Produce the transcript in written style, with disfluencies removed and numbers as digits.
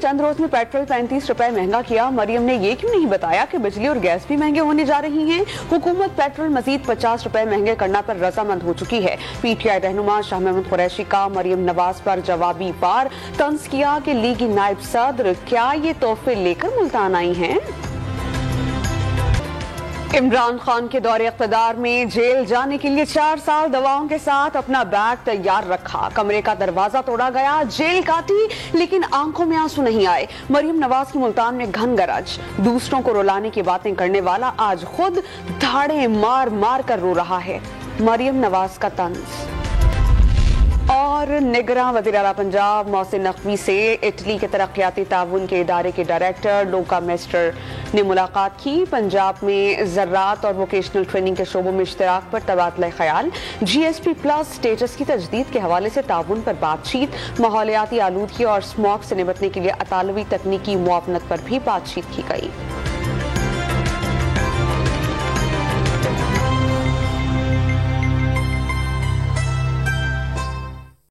चंद रोज में पेट्रोल 35 रुपए महंगा किया। मरियम ने ये क्यों नहीं बताया कि बिजली और गैस भी महंगे होने जा रही हैं? हुकूमत पेट्रोल मजीद 50 रुपए महंगे करना पर रजामंद हो चुकी है। पीटीआई रहनुमा शाह महमूद कुरैशी का मरियम नवाज पर जवाबी वार। तंज किया कि लीगी नायब सदर क्या ये तोहफे लेकर मुल्तान आई हैं? इमरान खान के दौरे इक़्तिदार में जेल जाने के लिए 4 साल दवाओं के साथ अपना बैग तैयार रखा। कमरे का दरवाजा तोड़ा गया, जेल काटी, लेकिन आंखों में आंसू नहीं आए। मरियम नवाज की मुल्तान में घन गरज। दूसरों को रुलाने की बातें करने वाला आज खुद धाड़े मार मार कर रो रहा है। मरियम नवाज का तंज। और निगरान वज़ीर आला पंजाब मोहसिन नकवी से इटली के तरक्याती ताउन के इदारे के डायरेक्टर लूका मेस्टर ने मुलाकात की। पंजाब में ज़राअत और वोकेशनल ट्रेनिंग के शोबों में इश्तराक पर तबादला ख्याल। GSP प्लस स्टेटस की तजदीद के हवाले से ताउन पर बातचीत। माहौलियाती आलूदगी और स्मॉग से निपटने के लिए अतालवी तकनीकी मुआवनत पर भी बातचीत की गई।